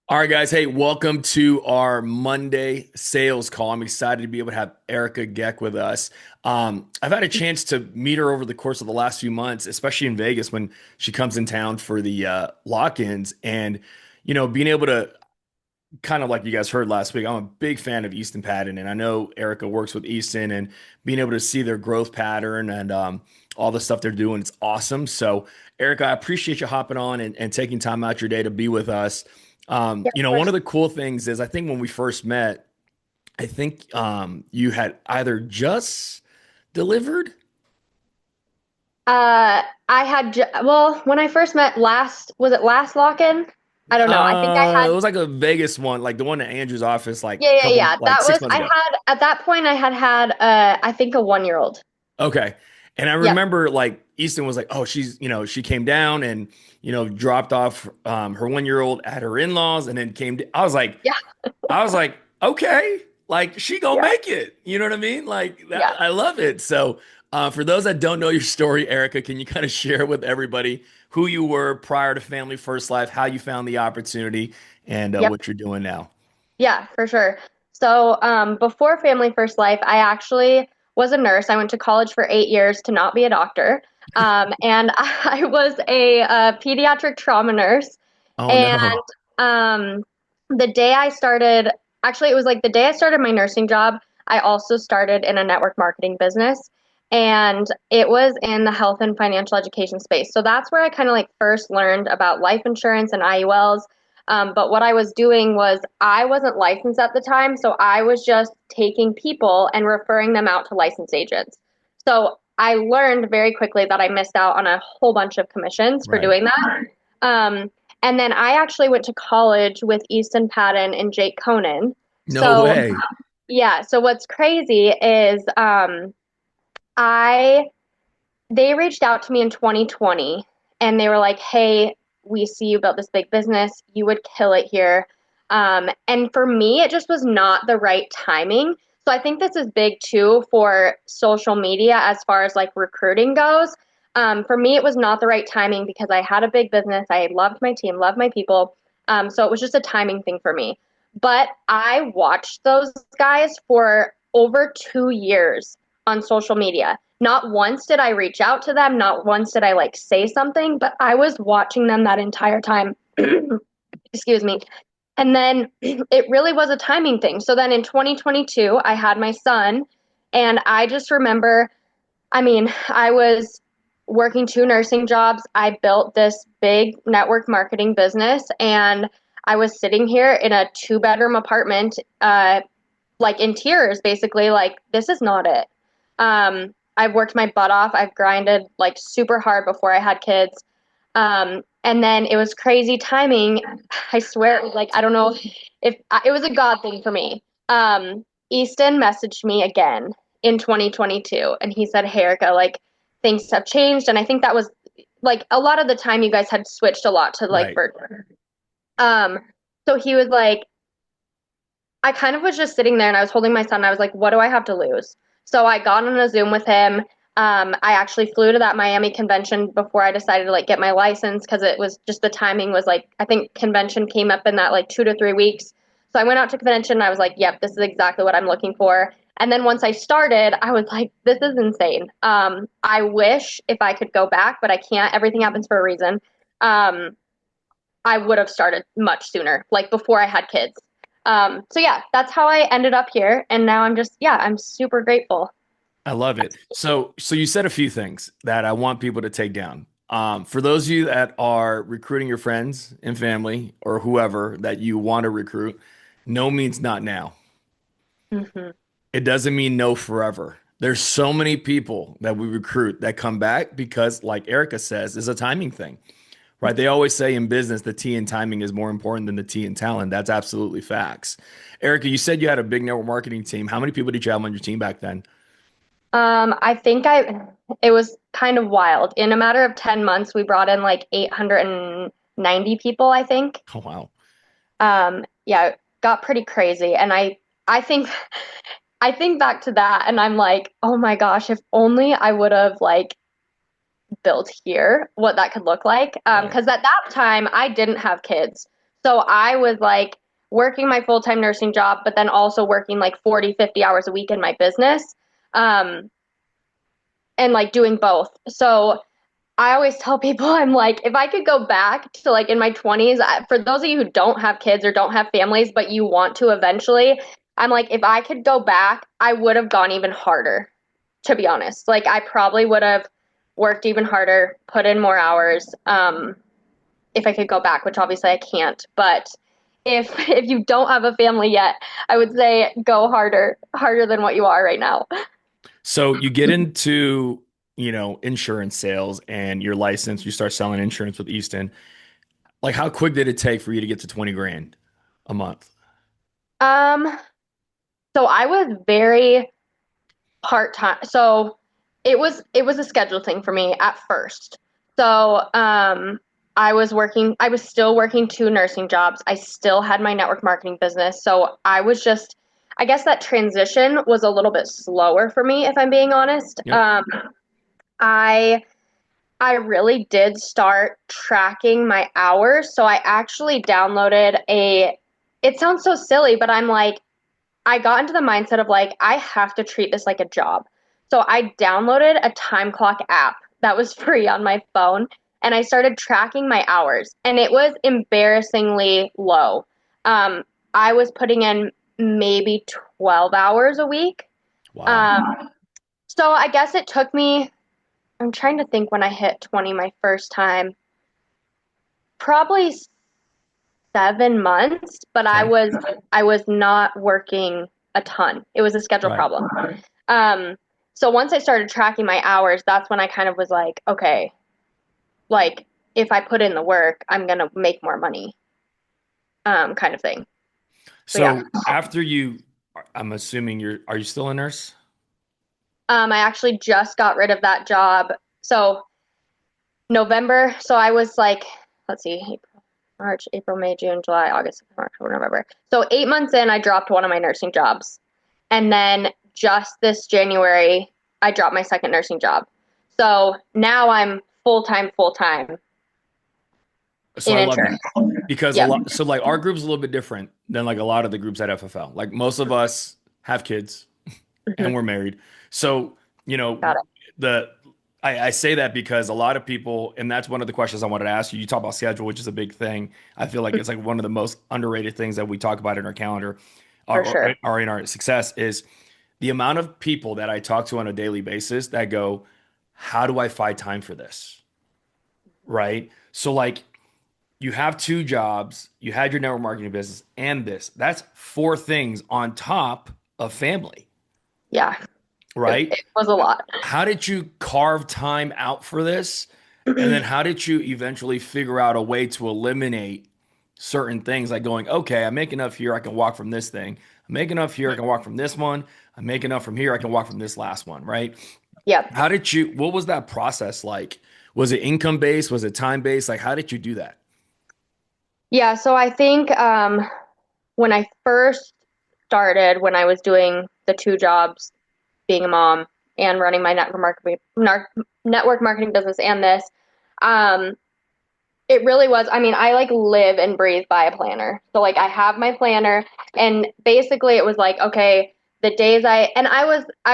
All right, guys. Hey, welcome to our Monday sales call. I'm excited to be able to have Erica Geck with us. I've had a chance to meet her over the course of the last few months, especially in Vegas when she comes in town for the lock-ins. And, being able to kind of like you guys heard last week, I'm a big fan of Easton Patton, and I know Erica works with Easton, and being able to see their growth pattern and all the stuff they're doing, it's awesome. So, Erica, I appreciate you hopping on and taking time out your day to be with us. Yeah, of One course. of the cool things is I think when we first met, I think you had either just delivered. I had well, when I first met was it last lock-in? I don't know. I think I It had was like a Vegas one, like the one at Andrew's office, like yeah, a yeah, couple, yeah. like 6 months I ago. had at that point I had I think a 1-year-old. Okay. And I Yep. remember like Easton was like, oh, she came down and, dropped off her 1 year old at her in-laws and then Yeah, I was like, okay, like she gonna yeah, make it. You know what I mean? Like that, yeah. I love it. So, for those that don't know your story, Erica, can you kind of share with everybody who you were prior to Family First Life, how you found the opportunity, and Yep. what you're doing now? Yeah, for sure. So, before Family First Life, I actually was a nurse. I went to college for 8 years to not be a doctor. And I was a pediatric trauma nurse. Oh And no. um, the day I started, actually, it was like the day I started my nursing job, I also started in a network marketing business. And it was in the health and financial education space. So that's where I kind of like first learned about life insurance and IULs. But what I was doing was I wasn't licensed at the time, so I was just taking people and referring them out to licensed agents. So I learned very quickly that I missed out on a whole bunch of commissions for Right. doing that. Um, and then I actually went to college with Easton Patton and Jake Conan. No So way. yeah, so what's crazy is I they reached out to me in 2020 and they were like, "Hey, we see you built this big business. You would kill it here." And for me, it just was not the right timing. So I think this is big too for social media as far as like recruiting goes. For me, it was not the right timing because I had a big business. I loved my team, loved my people. So it was just a timing thing for me. But I watched those guys for over 2 years on social media. Not once did I reach out to them, not once did I like say something, but I was watching them that entire time. Excuse me. And then it really was a timing thing. So then in 2022, I had my son, and I just remember, I mean, I was working two nursing jobs. I built this big network marketing business, and I was sitting here in a two-bedroom apartment, like in tears, basically, like, this is not it. I've worked my butt off. I've grinded like super hard before I had kids. And then it was crazy timing. I swear it was like, I don't know if it was a God thing for me. Easton messaged me again in 2022 and he said, "Hey, Erica, like things have changed." And I think that was like a lot of the time you guys had switched a lot to like Right. virtual. Um, so he was like, I kind of was just sitting there and I was holding my son. And I was like, what do I have to lose? So I got on a Zoom with him. I actually flew to that Miami convention before I decided to like get my license because it was just the timing was like I think convention came up in that like 2 to 3 weeks. So I went out to convention and I was like, yep, this is exactly what I'm looking for. And then once I started, I was like, this is insane. I wish if I could go back, but I can't. Everything happens for a reason. Um, I would have started much sooner, like before I had kids. So yeah, that's how I ended up here, and now I'm just yeah, I'm super grateful. I love it. So you said a few things that I want people to take down. For those of you that are recruiting your friends and family or whoever that you want to recruit, no means not now. Hmm. It doesn't mean no forever. There's so many people that we recruit that come back because, like Erica says, it's a timing thing, right? They always say in business the T in timing is more important than the T in talent. That's absolutely facts. Erica, you said you had a big network marketing team. How many people did you have on your team back then? I think it was kind of wild. In a matter of 10 months, we brought in like 890 people, I think. Oh, wow. Yeah, it got pretty crazy. And I think, I think back to that and I'm like, oh my gosh, if only I would have like built here, what that could look like. Right. Because at that time I didn't have kids. So I was like working my full-time nursing job, but then also working like 40, 50 hours a week in my business. Um, and like doing both. So I always tell people, I'm like, if I could go back to like in my 20s, for those of you who don't have kids or don't have families, but you want to eventually, I'm like, if I could go back, I would have gone even harder, to be honest. Like, I probably would have worked even harder, put in more hours, if I could go back, which obviously I can't. But if you don't have a family yet, I would say go harder, harder than what you are right now. So you get into, insurance sales and you're licensed, you start selling insurance with Easton. Like how quick did it take for you to get to 20 grand a month? Um, so I was very part-time. So it was a schedule thing for me at first. So I was still working two nursing jobs. I still had my network marketing business. So I guess that transition was a little bit slower for me, if I'm being honest. Yep. I I really did start tracking my hours. So I actually downloaded it sounds so silly, but I'm like, I got into the mindset of like, I have to treat this like a job. So I downloaded a time clock app that was free on my phone and I started tracking my hours and it was embarrassingly low. Um, I was putting in maybe 12 hours a week. Wow. Um, so I guess it took me, I'm trying to think when I hit 20 my first time, probably 7 months, but Okay. I was not working a ton. It was a schedule Right. problem. Um, so once I started tracking my hours, that's when I kind of was like, okay, like if I put in the work, I'm gonna make more money, kind of thing. So yeah, So after you, I'm assuming are you still a nurse? I actually just got rid of that job. So November, so I was like, let's see, April, March, April, May, June, July, August, September, October, November. So 8 months in, I dropped one of my nursing jobs. And then just this January, I dropped my second nursing job. So now I'm full time So in I love that insurance. because a Yep, lot, so like our group's a little bit different than like a lot of the groups at FFL. Like most of us have kids and we're married. So, you know, got it. the I say that because a lot of people, and that's one of the questions I wanted to ask you. You talk about schedule, which is a big thing. I feel like it's like one of the most underrated things that we talk about in our calendar For or, sure. or in our success is the amount of people that I talk to on a daily basis that go, how do I find time for this? Right. So like you have two jobs, you had your network marketing business and this. That's four things on top of family, Yeah, right? it was a lot. How did you carve time out for this? And then how did you eventually figure out a way to eliminate certain things like going, okay, I make enough here, I can walk from this thing. I make enough here, I can walk from this one. I make enough from here, I can walk from this last one, right? Yep. What was that process like? Was it income based? Was it time based? Like, how did you do that? Yeah, so I think when I first started, when I was doing the two jobs, being a mom and running my network marketing business and this, um, it really was. I mean, I like live and breathe by a planner. So like I have my planner and basically it was like, okay, the days I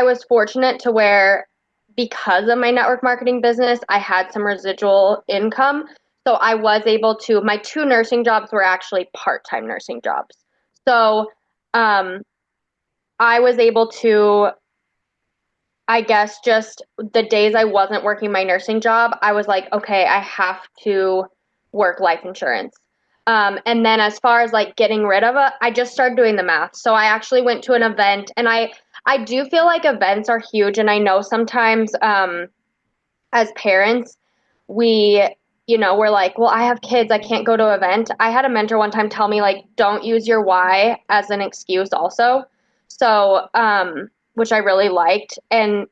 was fortunate to where because of my network marketing business, I had some residual income. So I was able to my two nursing jobs were actually part-time nursing jobs. So um I was able to I guess just the days I wasn't working my nursing job, I was like, okay, I have to work life insurance. And then as far as like getting rid of it, I just started doing the math. So I actually went to an event and I do feel like events are huge. And I know sometimes as parents, we, we're like, well, I have kids. I can't go to an event. I had a mentor one time tell me like, don't use your why as an excuse also. So, which I really liked. And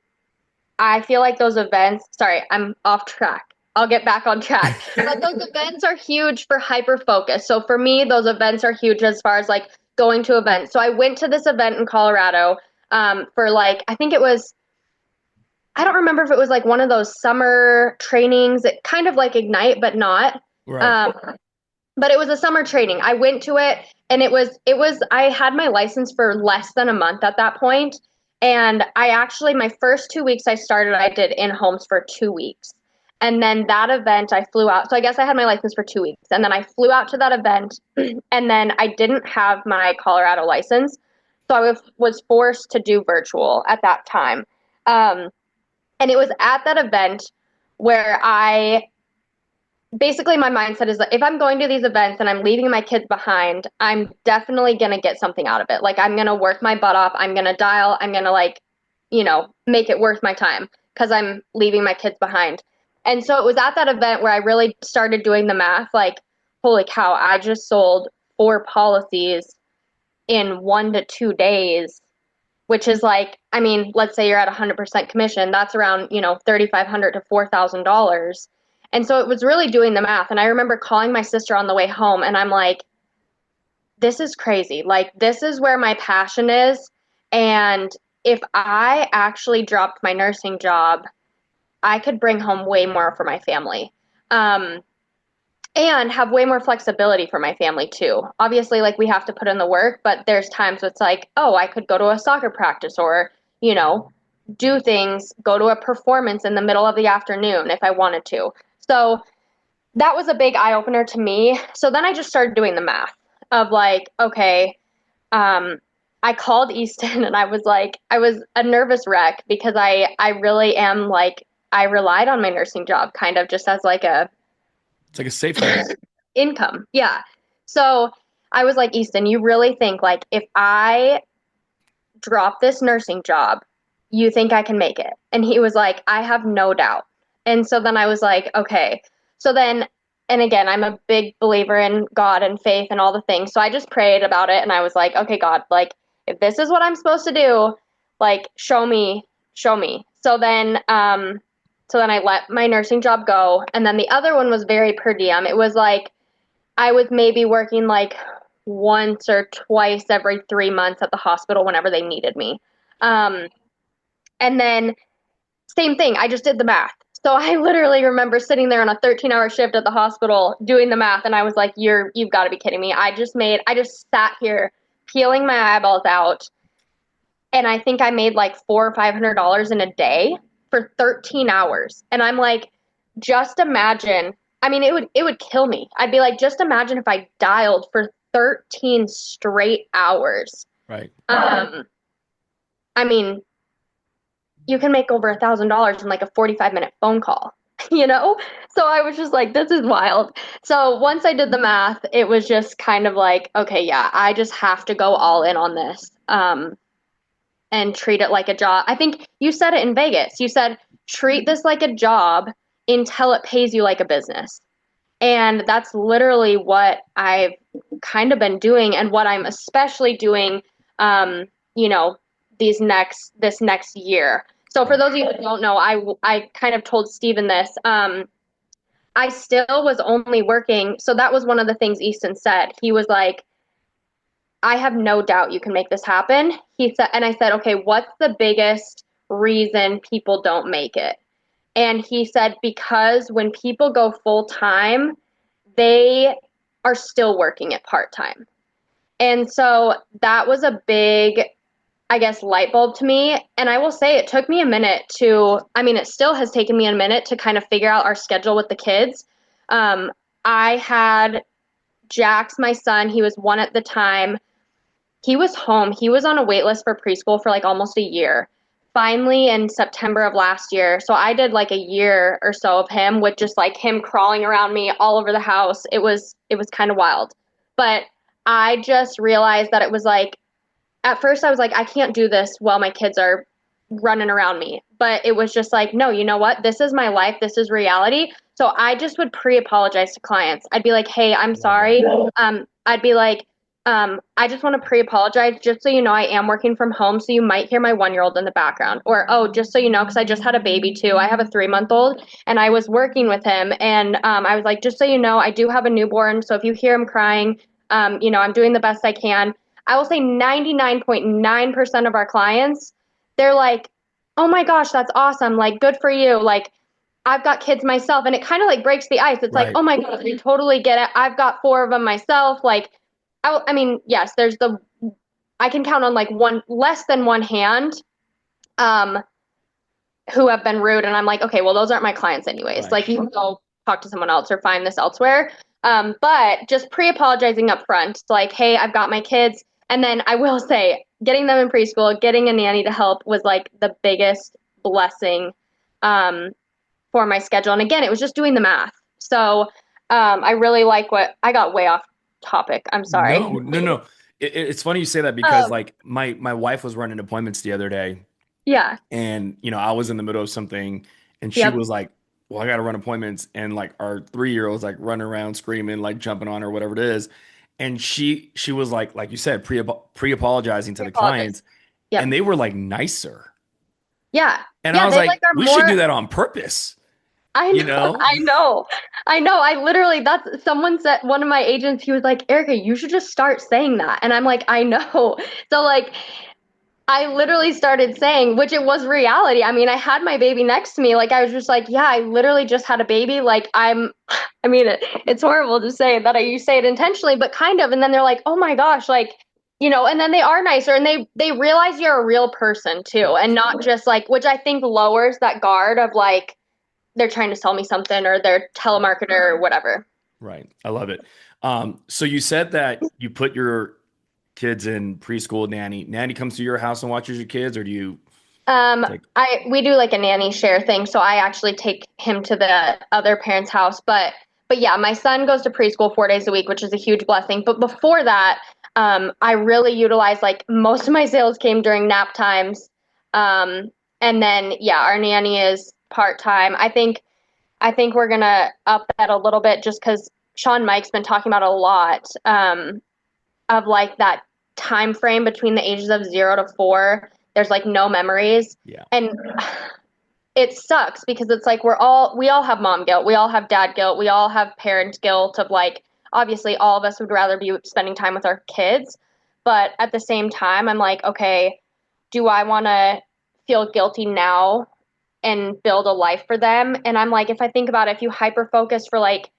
I feel like those events, sorry, I'm off track. I'll get back on track. But those events are huge for hyper focus. So for me, those events are huge as far as like going to events. So I went to this event in Colorado for like, I think it was, I don't remember if it was like one of those summer trainings that kind of like Ignite, but not. Right. Um, but it was a summer training. I went to it and I had my license for less than a month at that point. And I actually, my first 2 weeks I started, I did in homes for 2 weeks. And then that event I flew out. So I guess I had my license for 2 weeks. And then I flew out to that event. And then I didn't have my Colorado license. So was forced to do virtual at that time. And it was at that event where basically my mindset is that if I'm going to these events and I'm leaving my kids behind, I'm definitely going to get something out of it. Like I'm going to work my butt off. I'm going to dial. I'm going to make it worth my time because I'm leaving my kids behind. And so it was at that event where I really started doing the math. Like, holy cow, I just sold 4 policies in 1 to 2 days, which is like, I mean, let's say you're at 100% commission. That's around, $3,500 to $4,000. And so it was really doing the math. And I remember calling my sister on the way home and I'm like, this is crazy. Like, this is where my passion is. And if I actually dropped my nursing job, I could bring home way more for my family. And have way more flexibility for my family too. Obviously, like we have to put in the work, but there's times it's like, oh, I could go to a soccer practice or, do things, go to a performance in the middle of the afternoon if I wanted to. So that was a big eye opener to me. So then I just started doing the math of like, okay, I called Easton and I was like, I was a nervous wreck because I really am like, I relied on my nursing job kind of just as like It's like a safety net. income. Yeah. So I was like, Easton, you really think like if I drop this nursing job, you think I can make it? And he was like, I have no doubt. And so then I was like, okay. So then, and again, I'm a big believer in God and faith and all the things. So I just prayed about it and I was like, okay, God, like if this is what I'm supposed to do, like show me, show me. So then I let my nursing job go. And then the other one was very per diem. It was like I was maybe working like once or twice every 3 months at the hospital whenever they needed me. Um, and then same thing, I just did the math. So I literally remember sitting there on a 13-hour shift at the hospital doing the math and I was like, you've got to be kidding me. I just sat here peeling my eyeballs out and I think I made like $400 or $500 in a day for 13 hours. And I'm like, just imagine. I mean, it would kill me. I'd be like, just imagine if I dialed for 13 straight hours. Right. I mean, you can make over $1,000 in like a 45-minute phone call, you know? So I was just like, this is wild. So once I did the math, it was just kind of like, okay, yeah, I just have to go all in on this. And treat it like a job. I think you said it in Vegas. You said, treat this like a job until it pays you like a business. And that's literally what I've kind of been doing and what I'm especially doing, you know, this next year. So for those of you who don't know, I kind of told Steven this. I still was only working. So that was one of the things Easton said. He was like, I have no doubt you can make this happen. He said, and I said, okay, what's the biggest reason people don't make it? And he said, because when people go full time, they are still working at part time. And so that was a big, I guess, light bulb to me. And I will say it took me a minute it still has taken me a minute to kind of figure out our schedule with the kids. I had Jax, my son, he was 1 at the time. He was home. He was on a wait list for preschool for like almost a year. Finally, in September of last year, so I did like a year or so of him with just like him crawling around me all over the house. It was kind of wild. But I just realized that it was like at first I was like, I can't do this while my kids are running around me. But it was just like, no, you know what? This is my life. This is reality. So I just would pre-apologize to clients. I'd be like, hey, I'm sorry. I'd be like, I just want to pre-apologize just so you know I am working from home, so you might hear my 1-year-old in the background. Or, oh, just so you know, because I just had a baby too. I have a 3-month-old and I was working with him. And I was like, just so you know, I do have a newborn. So if you hear him crying, I'm doing the best I can. I will say 99.9% of our clients, they're like, oh my gosh, that's awesome. Like, good for you. Like, I've got kids myself, and it kind of like breaks the ice. It's like, Right. oh my God, I totally get it. I've got four of them myself. Like, I mean, yes, I can count on like one, less than one hand, um, who have been rude. And I'm like, okay, well, those aren't my clients anyways. Right. Like, you can go talk to someone else or find this elsewhere. But just pre-apologizing up front, it's like, hey, I've got my kids. And then I will say, getting them in preschool, getting a nanny to help was like the biggest blessing, um, for my schedule. And again, it was just doing the math. So I really like what I got way off topic. I'm sorry. No, no, no. It's funny you say that because Um, like my wife was running appointments the other day, yeah. and I was in the middle of something, and she Yep. was like, well, I got to run appointments, and like our 3-year-old's like running around screaming, like jumping on her, whatever it is. And she was like you said, pre-apologizing to I the apologize. clients, and Yep. they were like nicer. Yeah. And I Yeah. was They like like, are we should do more. that on purpose, I you know. know? I know. I know. I literally, that's someone said, one of my agents, he was like, Erica, you should just start saying that. And I'm like, I know. So, like, I literally started saying, which it was reality. I mean, I had my baby next to me. Like, I was just like, yeah, I literally just had a baby. Like, I mean, it's horrible to say that you say it intentionally, but kind of. And then they're like, oh my gosh, like, and then they are nicer and they realize you're a real person too, and Correct. not just like, which I think lowers that guard of like, they're trying to sell me something or they're Right. telemarketer or whatever. Right. I love it. So you said that you put your kids in preschool nanny. Nanny comes to your house and watches your kids, or do you Um, take? we do like a nanny share thing, so I actually take him to the other parent's house. But yeah, my son goes to preschool 4 days a week, which is a huge blessing. But before that, I really utilized like most of my sales came during nap times. Um, and then yeah, our nanny is part time. I think we're gonna up that a little bit just because Sean Mike's been talking about a lot, of like that time frame between the ages of 0 to 4. There's like no memories, Yeah. and it sucks because it's like we all have mom guilt, we all have dad guilt, we all have parent guilt of like, obviously all of us would rather be spending time with our kids, but at the same time I'm like, okay, do I want to feel guilty now and build a life for them? And I'm like, if I think about it, if you hyper focus for like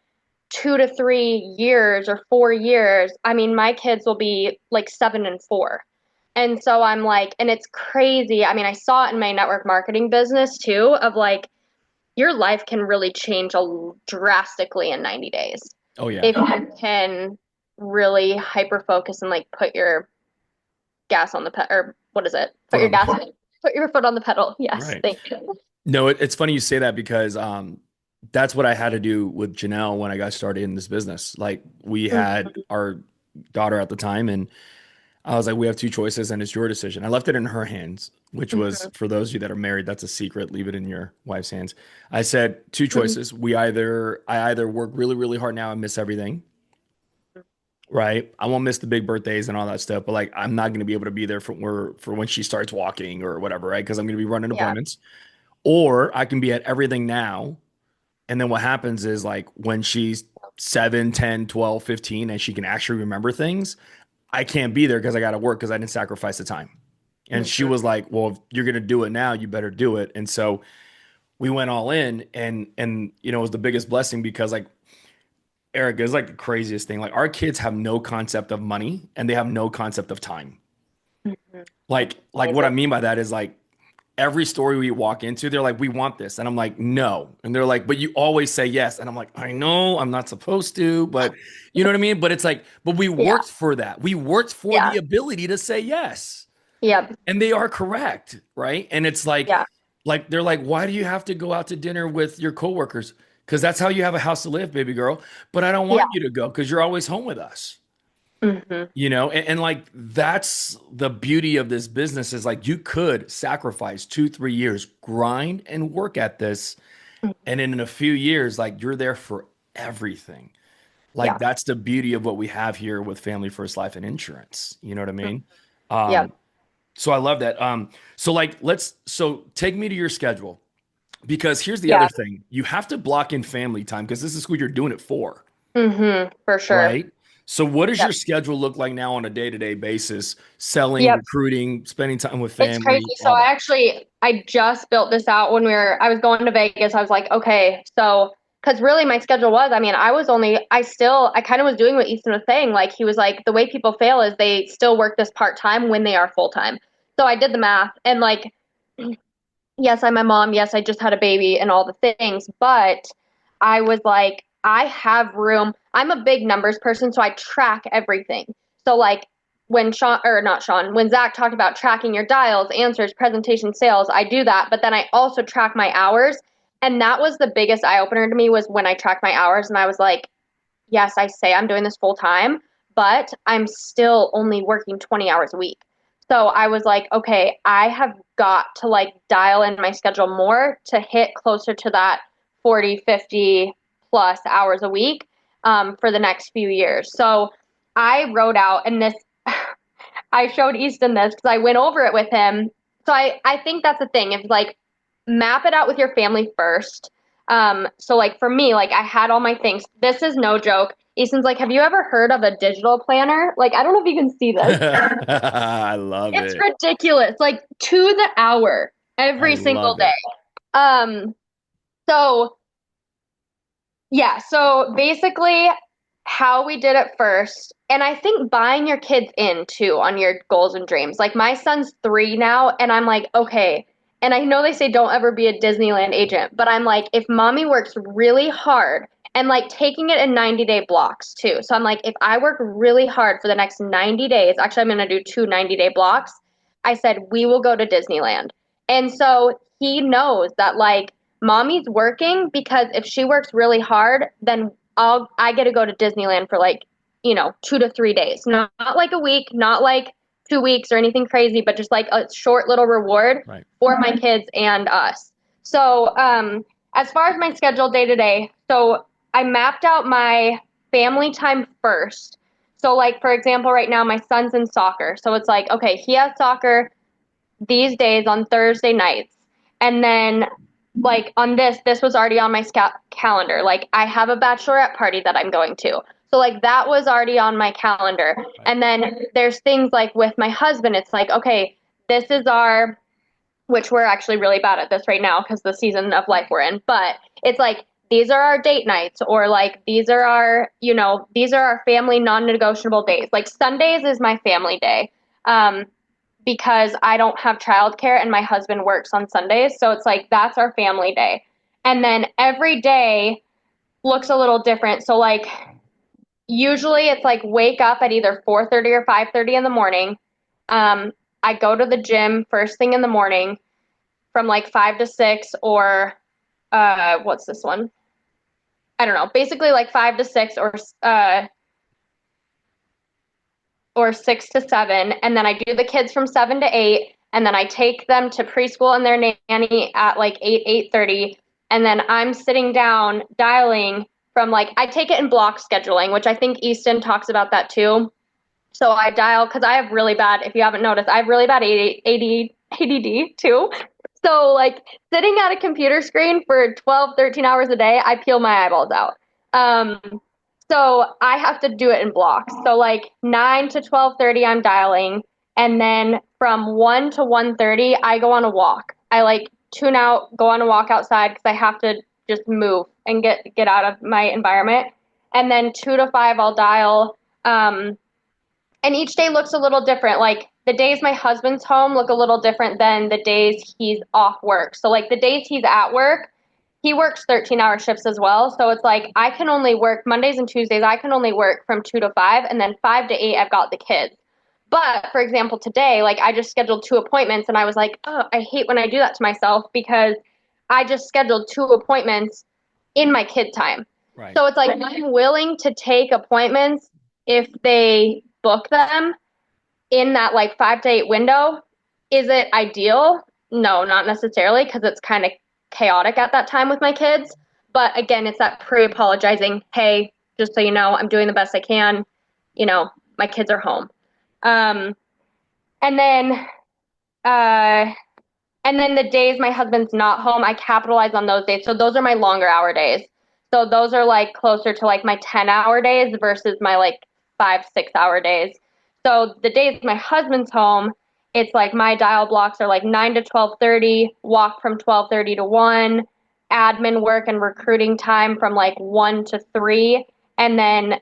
2 to 3 years or 4 years, I mean, my kids will be like 7 and 4. And so I'm like, and it's crazy. I mean, I saw it in my network marketing business too, of like, your life can really change drastically in 90 days Oh yeah. if you can really hyper focus and like put your gas on the pedal, or what is it? Put Foot your on the gas, pedal. put your foot on the pedal. Yes, Right. thank you. No, it's funny you say that because that's what I had to do with Janelle when I got started in this business. Like we had Mhm, our daughter at the time, and I was like, we have two choices, and it's your decision. I left it in her hands, which was, mhm, for those of you that are married, that's a secret. Leave it in your wife's hands. I said two mhm. choices. I either work really, really hard now and miss everything, right? I won't miss the big birthdays and all that stuff, but like I'm not going to be able to be there for when she starts walking or whatever, right? Because I'm going to be running Yeah. appointments. Or I can be at everything now. And then what happens is like when she's 7, 10, 12, 15, and she can actually remember things, I can't be there because I got to work because I didn't sacrifice the time. And she Mhm. was like, well, if you're going to do it now, you better do it. And so we went all in, and it was the biggest blessing because like Erica is like the craziest thing. Like our kids have no concept of money and they have no concept of time. Mhm. That's Like what I amazing. mean by that is like every story we walk into, they're like, we want this. And I'm like, no. And they're like, but you always say yes. And I'm like, I know I'm not supposed to, but you know what I mean? But it's like, but we Yeah. worked for that. We worked for the Yeah. ability to say yes. Yep. And they are correct, right? And it's Yeah. like they're like, why do you have to go out to dinner with your coworkers? Because that's how you have a house to live, baby girl. But I don't Yeah. want you to go because you're always home with us. Hmm. And like that's the beauty of this business is like you could sacrifice 2, 3 years, grind and work at this, and in a few years, like you're there for everything. Like Yeah. that's the beauty of what we have here with Family First Life and insurance. You know what I Mhm. mean? Yep. So I love that. So like so take me to your schedule because here's the other Yeah. thing. You have to block in family time because this is who you're doing it for, For sure. right? So what does your Yep. schedule look like now on a day-to-day basis? Selling, Yep. recruiting, spending time with It's crazy. family, So all that. I just built this out when I was going to Vegas. I was like, okay, so, because really my schedule was, I mean, I kind of was doing what Easton was saying. Like, he was like, the way people fail is they still work this part time when they are full time. So I did the math and like, yes, I'm my mom. Yes, I just had a baby and all the things, but I was like, I have room. I'm a big numbers person, so I track everything. So like when Sean or not Sean, when Zach talked about tracking your dials, answers, presentation, sales, I do that, but then I also track my hours. And that was the biggest eye opener to me was when I tracked my hours and I was like, yes, I say I'm doing this full time, but I'm still only working 20 hours a week. So I was like, okay, I have got to like dial in my schedule more to hit closer to that 40, 50 plus hours a week for the next few years. So I wrote out, and this, I showed Easton this because I went over it with him. So I think that's the thing. It's like map it out with your family first. So like for me, like I had all my things. This is no joke. Easton's like, have you ever heard of a digital planner? Like, I don't know if you can see this. I love It's it. ridiculous. Like to the hour I every single love day. it. Um, so yeah, so basically how we did it first, and I think buying your kids in too on your goals and dreams. Like my son's 3 now, and I'm like, okay. And I know they say don't ever be a Disneyland agent, but I'm like, if mommy works really hard and like taking it in 90-day blocks too. So I'm like, if I work really hard for the next 90 days, actually, I'm going to do two 90-day blocks. I said, we will go to Disneyland. And so he knows that like mommy's working because if she works really hard, then I get to go to Disneyland for like, 2 to 3 days. Not like a week, not like 2 weeks or anything crazy, but just like a short little reward Right. for my kids and us. So, as far as my schedule day to day, so I mapped out my family time first. So, like, for example, right now my son's in soccer. So it's like, okay, he has soccer these days on Thursday nights. And then like on this was already on my calendar. Like I have a bachelorette party that I'm going to. So like that was already on my calendar. Right. And then there's things like with my husband, it's like, okay, this is our, which we're actually really bad at this right now because the season of life we're in, but it's like these are our date nights or like these are our family non-negotiable days. Like Sundays is my family day. Um, because I don't have childcare and my husband works on Sundays. So it's like that's our family day. And then every day looks a little different. So like usually it's like wake up at either 4:30 or 5:30 in the morning. Um, I go to the gym first thing in the morning from like 5 to 6 or what's this one? I don't know. Basically like 5 to 6 or 6 to 7, and then I do the kids from 7 to 8, and then I take them to preschool and their nanny at like 8:30, and then I'm sitting down dialing from like I take it in block scheduling, which I think Easton talks about that too. So I dial because I have really bad, if you haven't noticed, I have really bad ADD too. So like sitting at a computer screen for 12, 13 hours a day, I peel my eyeballs out. Um, so I have to do it in blocks. So like 9 to 12:30 I'm dialing, and then from 1 to 1:30 I go on a walk. I like tune out, go on a walk outside because I have to just move and get out of my environment. And then 2 to 5 I'll dial. And each day looks a little different. Like the days my husband's home look a little different than the days he's off work. So like the days he's at work, he works 13-hour shifts as well. So it's like I can only work Mondays and Tuesdays, I can only work from 2 to 5, and then 5 to 8 I've got the kids. But for example, today, like I just scheduled two appointments and I was like, oh, I hate when I do that to myself because I just scheduled two appointments in my kid time. Right. So it's like I'm willing to take appointments if they book them in that like 5 to 8 window. Is it ideal? No, not necessarily because it's kind of chaotic at that time with my kids. But again, it's that pre apologizing. Hey, just so you know, I'm doing the best I can. My kids are home. Um, and then, uh, and then the days my husband's not home, I capitalize on those days. So those are my longer hour days. So those are like closer to like my 10-hour days versus my like 5, 6 hour days. So the days my husband's home, it's like my dial blocks are like 9 to 12:30, walk from 12:30 to 1, admin work and recruiting time from like 1 to 3, and then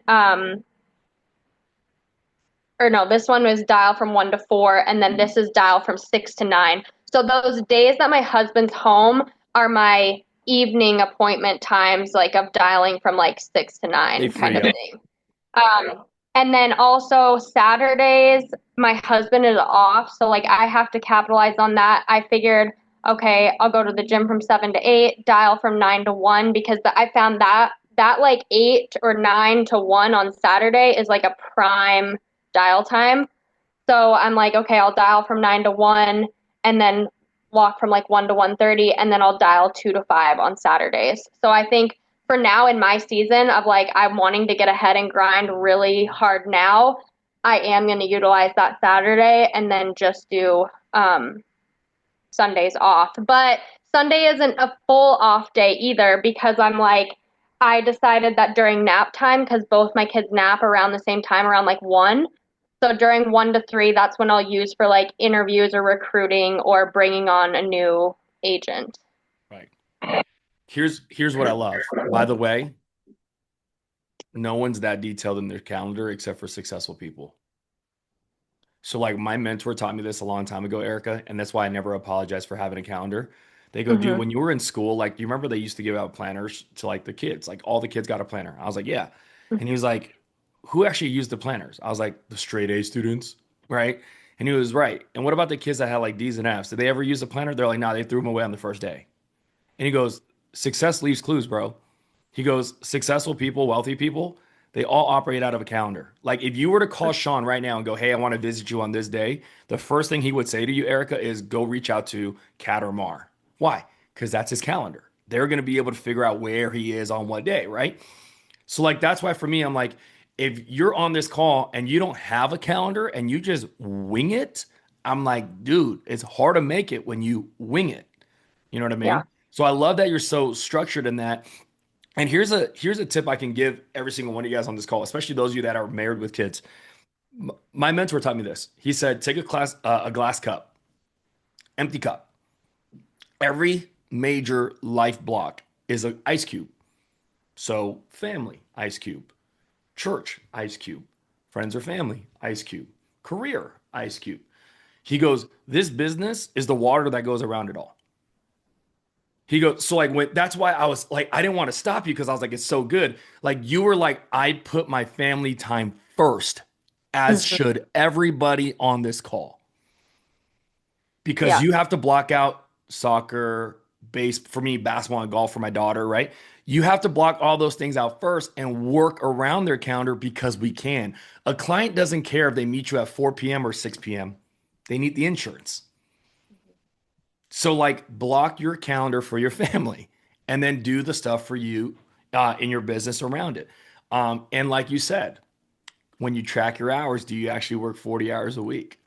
or no, this one was dial from 1 to 4, and then this is dial from 6 to 9. So those days that my husband's home are my evening appointment times, like of dialing from like 6 to They 9 kind free of up. thing. And then also Saturdays, my husband is off, so like I have to capitalize on that. I figured, okay, I'll go to the gym from 7 to 8, dial from 9 to 1, because I found that like 8 or 9 to 1 on Saturday is like a prime dial time. So I'm like, okay, I'll dial from 9 to 1 and then walk from like 1 to 1:30, and then I'll dial 2 to 5 on Saturdays. So I think for now in my season of like I'm wanting to get ahead and grind really hard now, I am going to utilize that Saturday and then just do Sundays off. But Sunday isn't a full off day either, because I'm like, I decided that during nap time, because both my kids nap around the same time, around like 1. So during 1 to 3, that's when I'll use for like interviews or recruiting or bringing on a new agent. Right. Here's what I love. By the way, no one's that detailed in their calendar except for successful people. So like my mentor taught me this a long time ago, Erica, and that's why I never apologize for having a calendar. They go, dude, Mm-hmm. when you were in school, like, do you remember they used to give out planners to like the kids? Like all the kids got a planner. I was like, yeah. And he was like, who actually used the planners? I was like, the straight A students, right? And he was right. And what about the kids that had like D's and F's? Did they ever use a planner? They're like, nah, they threw them away on the first day. And he goes, success leaves clues, bro. He goes, successful people, wealthy people, they all operate out of a calendar. Like if you were to call Sean right now and go, hey, I want to visit you on this day, the first thing he would say to you, Erica, is go reach out to Kat or Mar. Why? Because that's his calendar. They're going to be able to figure out where he is on what day, right? So like that's why for me, I'm like, if you're on this call and you don't have a calendar and you just wing it, I'm like, dude, it's hard to make it when you wing it. You know what I Yeah. mean? So I love that you're so structured in that. And here's a tip I can give every single one of you guys on this call, especially those of you that are married with kids. My mentor taught me this. He said, take a glass cup, empty cup. Every major life block is an ice cube. So family, ice cube. Church, ice cube. Friends or family, ice cube. Career, ice cube. He goes, this business is the water that goes around it all. He goes, so like when that's why I was like, I didn't want to stop you because I was like, it's so good. Like you were like, I put my family time first, as Mm-hmm. should everybody on this call. Because Yeah. you have to block out soccer, base for me, basketball and golf for my daughter, right? You have to block all those things out first and work around their calendar because we can. A client doesn't care if they meet you at 4 p.m. or 6 p.m. They need the insurance. So like block your calendar for your family and then do the stuff for you in your business around it. And like you said, when you track your hours, do you actually work 40 hours a week?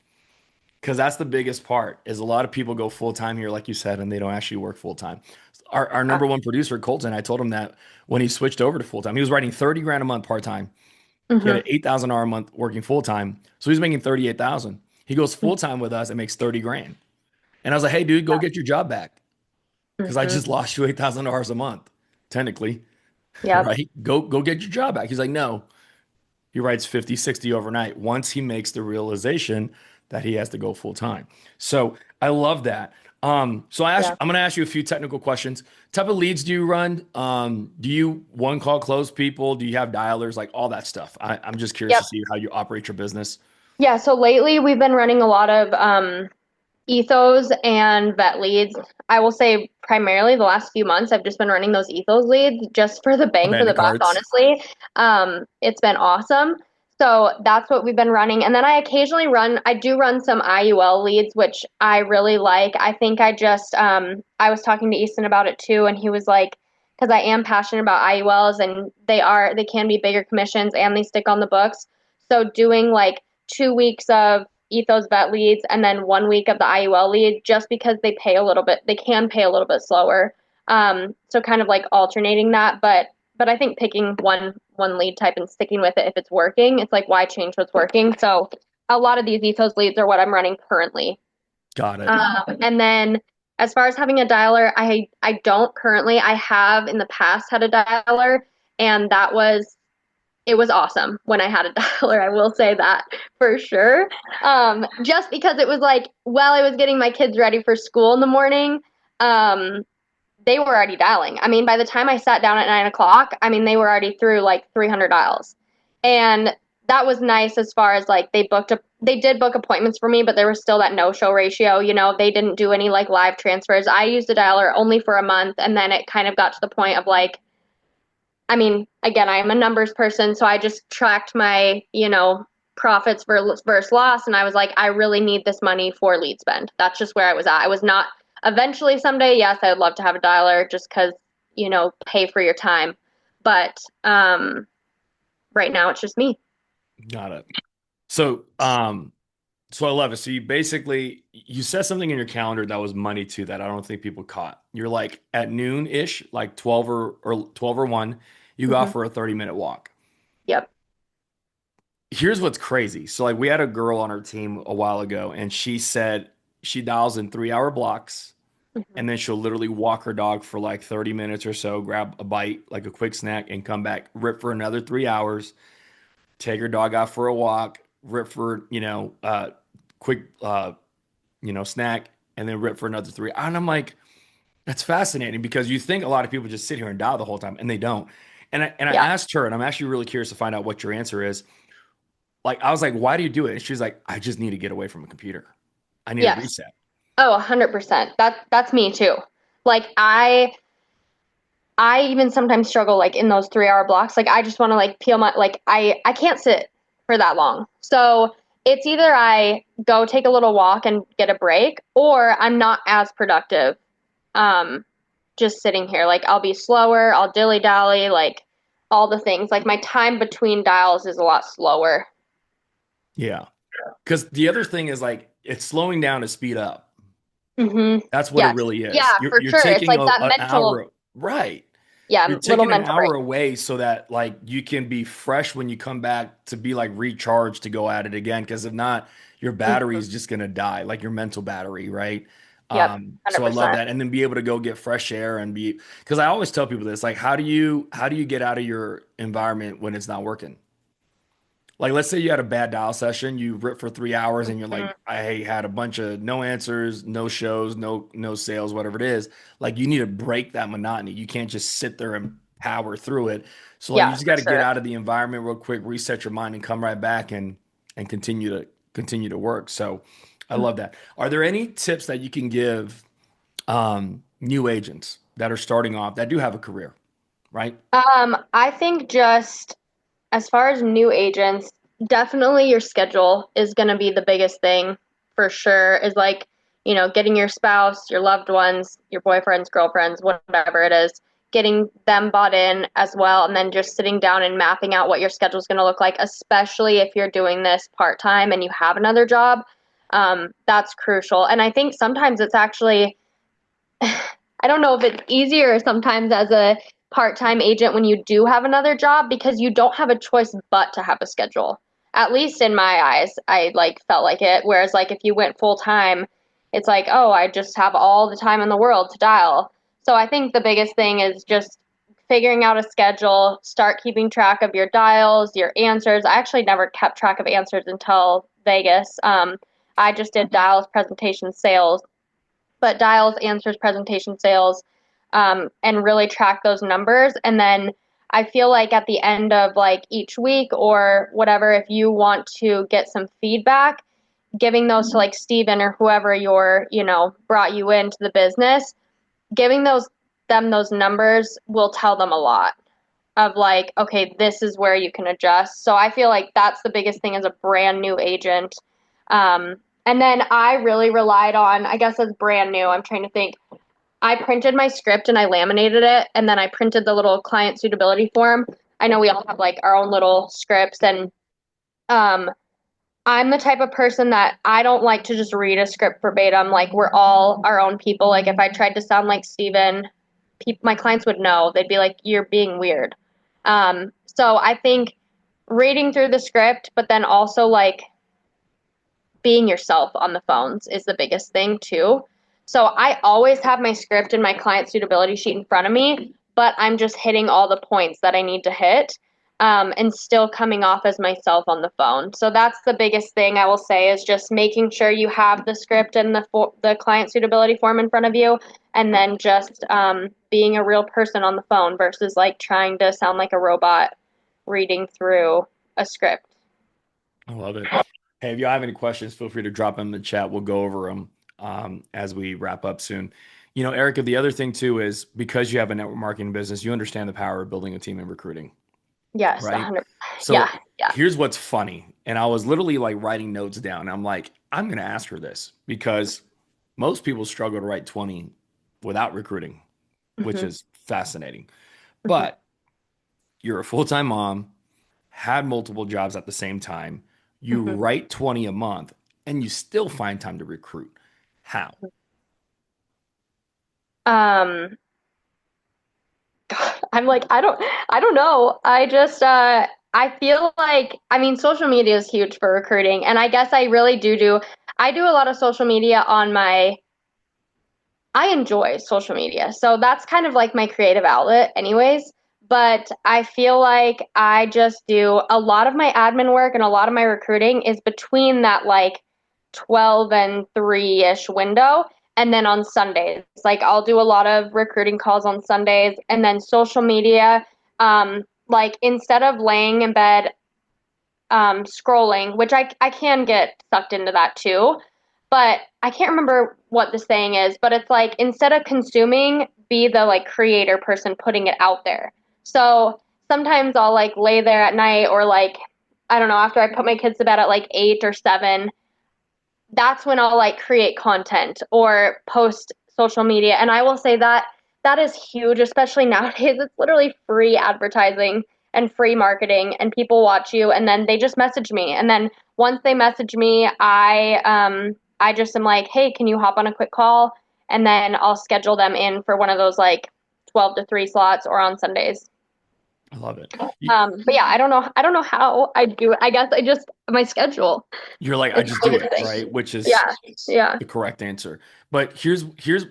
Because that's the biggest part is a lot of people go full time here, like you said, and they don't actually work full time. Our number one producer, Colton, I told him that when he switched over to full time, he was writing 30 grand a month part time. He had Mm-hmm. an 8,000 hour a month working full time. So he's making 38,000. He goes full time with us and makes 30 grand. And I was like, hey, dude, go get your job back because I Mm-hmm. just lost you $8,000 a month, technically, Yep. right? Go get your job back. He's like, no, he writes 50, 60 overnight once he makes the realization that he has to go full time. So I love that. Yeah. I'm going to ask you a few technical questions. Type of leads do you run? Do you one call close people? Do you have dialers? Like all that stuff. I'm just curious to Yep. see how you operate your business. Yeah. So lately we've been running a lot of ethos and vet leads. I will say primarily the last few months I've just been running those ethos leads just for the bang for the Abandoned buck, carts. honestly. It's been awesome. So that's what we've been running. And then I do run some IUL leads, which I really like. I think I was talking to Easton about it too, and he was like, because I am passionate about IULs and they can be bigger commissions and they stick on the books. So doing like 2 weeks of Ethos vet leads and then 1 week of the IUL lead, just because they can pay a little bit slower. So kind of like alternating that. But But I think picking one lead type and sticking with it if it's working, it's like why change what's working? So a lot of these ethos leads are what I'm running currently. Got it. And then as far as having a dialer, I don't currently. I have in the past had a dialer, and it was awesome when I had a dialer. I will say that for sure. Just because it was like while I was getting my kids ready for school in the morning, um, they were already dialing. I mean, by the time I sat down at 9 o'clock, I mean they were already through like 300 dials, and that was nice as far as like they did book appointments for me, but there was still that no show ratio. You know, they didn't do any like live transfers. I used a dialer only for a month, and then it kind of got to the point of like, I mean, again, I'm a numbers person, so I just tracked my, profits versus loss, and I was like, I really need this money for lead spend. That's just where I was at. I was not. Eventually, someday, yes, I would love to have a dialer just because, pay for your time. But right now, it's just me. Got it. So, so I love it. So you set something in your calendar that was money too that I don't think people caught. You're like at noon ish, like 12 or 1, you go out Hmm. for a 30-minute walk. Yep. Here's what's crazy. So like we had a girl on our team a while ago and she said she dials in 3-hour blocks Hmm. and then she'll literally walk her dog for like 30 minutes or so, grab a bite, like a quick snack, and come back, rip for another 3 hours, take her dog out for a walk, rip for, quick, snack, and then rip for another three. And I'm like, that's fascinating because you think a lot of people just sit here and dial the whole time, and they don't. And I Yeah. asked her, and I'm actually really curious to find out what your answer is. Like, I was like, why do you do it? And she's like, I just need to get away from a computer. I need a Yes. reset. Oh, 100%. That's me too. Like I even sometimes struggle like in those 3 hour blocks. Like I just want to like peel my like I can't sit for that long. So it's either I go take a little walk and get a break, or I'm not as productive. Um, just sitting here. Like I'll be slower, I'll dilly dally, like all the things. Like my time between dials is a lot slower. Yeah. Because the other thing is like, it's slowing down to speed up. Hmm. That's what it Yes. really is. Yeah, You're for you're sure. It's taking like that an mental, hour, right? yeah, You're little taking an mental hour break. away so that like you can be fresh when you come back to be like recharged to go at it again. Because if not, your battery Hmm. is just gonna die, like your mental battery, right? Yep, So I love 100%. that, and then be able to go get fresh air and be because I always tell people this, like, how do you get out of your environment when it's not working? Like, let's say you had a bad dial session, you rip for 3 hours, and you're like, Mhm. I had a bunch of no answers, no shows, no sales, whatever it is. Like, you need to break that monotony. You can't just sit there and power through it. So, like, you Yeah, just for got to get sure. out of the environment real quick, reset your mind, and come right back and continue to work. So, I love that. Are there any tips that you can give new agents that are starting off that do have a career, right? I think just as far as new agents, definitely your schedule is going to be the biggest thing for sure. Is like, getting your spouse, your loved ones, your boyfriends, girlfriends, whatever it is, getting them bought in as well, and then just sitting down and mapping out what your schedule is going to look like, especially if you're doing this part time and you have another job. That's crucial. And I think sometimes it's actually I don't know if it's easier sometimes as a part-time agent when you do have another job because you don't have a choice but to have a schedule. At least in my eyes, I like felt like it. Whereas like if you went full time, it's like, oh, I just have all the time in the world to dial. So I think the biggest thing is just figuring out a schedule, start keeping track of your dials, your answers. I actually never kept track of answers until Vegas. I just did dials, presentations, sales, but dials, answers, presentation, sales, and really track those numbers. And then I feel like at the end of like each week or whatever, if you want to get some feedback, giving those to like Steven or whoever brought you into the business, giving those numbers will tell them a lot of like, okay, this is where you can adjust. So I feel like that's the biggest thing as a brand new agent. And then I really relied on, I guess, as brand new, I'm trying to think. I printed my script and I laminated it, and then I printed the little client suitability form. I know we all have like our own little scripts, and um, I'm the type of person that I don't like to just read a script verbatim. Like we're all our own people. Like if I tried to sound like Steven, my clients would know. They'd be like, "You're being weird." So I think reading through the script, but then also like being yourself on the phones is the biggest thing too. So I always have my script and my client suitability sheet in front of me, but I'm just hitting all the points that I need to hit, and still coming off as myself on the phone. So that's the biggest thing I will say is just making sure you have the script and the client suitability form in front of you, and then just being a real person on the phone versus like trying to sound like a robot reading through a script. I love it. Hey, if you have any questions, feel free to drop them in the chat. We'll go over them as we wrap up soon. You know, Erica, the other thing too is because you have a network marketing business, you understand the power of building a team and recruiting, Yes, right? 100. Yeah, So yeah. here's what's funny. And I was literally like writing notes down. I'm like, I'm going to ask her this because most people struggle to write 20 without recruiting, which Hmm. is fascinating. Hmm. But you're a full-time mom, had multiple jobs at the same time. You Hmm. write 20 a month and you still find time to recruit. How? Um, God, I'm like, I don't know. I feel like, I mean, social media is huge for recruiting, and I guess I really I do a lot of social media on I enjoy social media. So that's kind of like my creative outlet, anyways. But I feel like I just do a lot of my admin work and a lot of my recruiting is between that like 12 and 3-ish window. And then on Sundays, like I'll do a lot of recruiting calls on Sundays and then social media. Like instead of laying in bed scrolling, which I can get sucked into that too. But I can't remember what the saying is, but it's like instead of consuming, be the like creator person putting it out there. So sometimes I'll like lay there at night or like, I don't know, after I put my kids to bed at like 8 or 7, that's when I'll like create content or post social media. And I will say that that is huge, especially nowadays. It's literally free advertising and free marketing, and people watch you, and then they just message me. And then once they message me, I just am like, hey, can you hop on a quick call? And then I'll schedule them in for one of those like 12 to 3 slots or on Sundays. I love it. But yeah, I don't know how I do it. I guess I just my schedule You're like, I is the just do biggest it, thing. right? Which is Yeah, yeah. the correct answer. But here's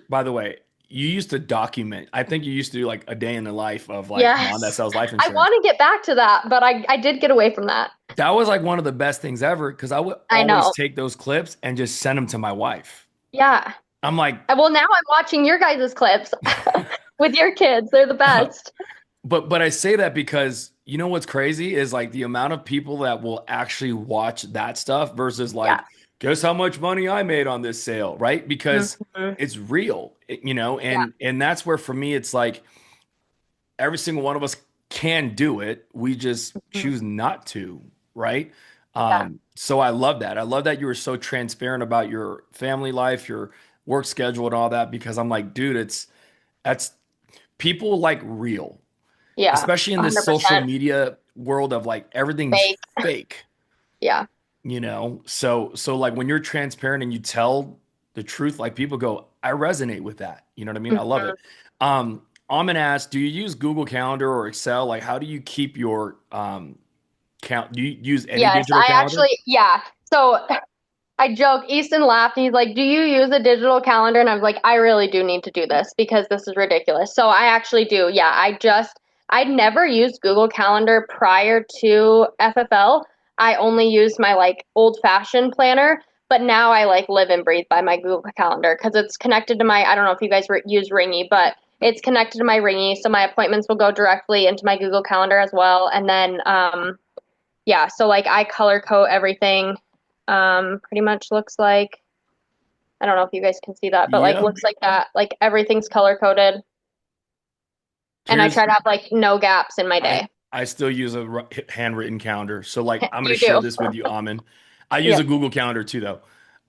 by the way, you used to document. I think you used to do like a day in the life of like mom that Yes. sells life I insurance. want to get back to that, but I did get away from that. That was like one of the best things ever because I would I always know. take those clips and just send them to my wife. Yeah. I'm like, Well, now I'm watching your guys' clips with your kids. They're the best. but I say that because you know what's crazy is like the amount of people that will actually watch that stuff versus Yeah. like, guess how much money I made on this sale, right? Because Hmm. it's real, you know, Yeah. and that's where for me it's like every single one of us can do it. We just Hmm. choose not to, right? Yeah. So I love that. I love that you were so transparent about your family life, your work schedule, and all that because I'm like, dude, that's people like real, Yeah. especially in this social 100% media world of like everything's fake. fake, Yeah. you know? So like when you're transparent and you tell the truth, like people go, I resonate with that. You know what I mean? I love Hmm. it. I'm gonna ask, do you use Google Calendar or Excel? Like how do you keep your count? Do you use any Yes, digital calendar? yeah. So I joke, Easton laughed and he's like, do you use a digital calendar? And I was like, I really do need to do this because this is ridiculous. So I actually do. Yeah, I'd never used Google Calendar prior to FFL. I only used my like old fashioned planner, but now I like live and breathe by my Google Calendar because it's connected to I don't know if you guys use Ringy, but it's connected to my Ringy. So my appointments will go directly into my Google Calendar as well. And then, yeah, so like I color code everything. Pretty much looks like I don't know if you guys can see that, but like Yeah. looks like that. Like everything's color coded, and I Here's try to have like no gaps in my I day. I still use a handwritten calendar. So like I'm gonna You share do. this with you, Amin. I use a Yep. Google Calendar too, though.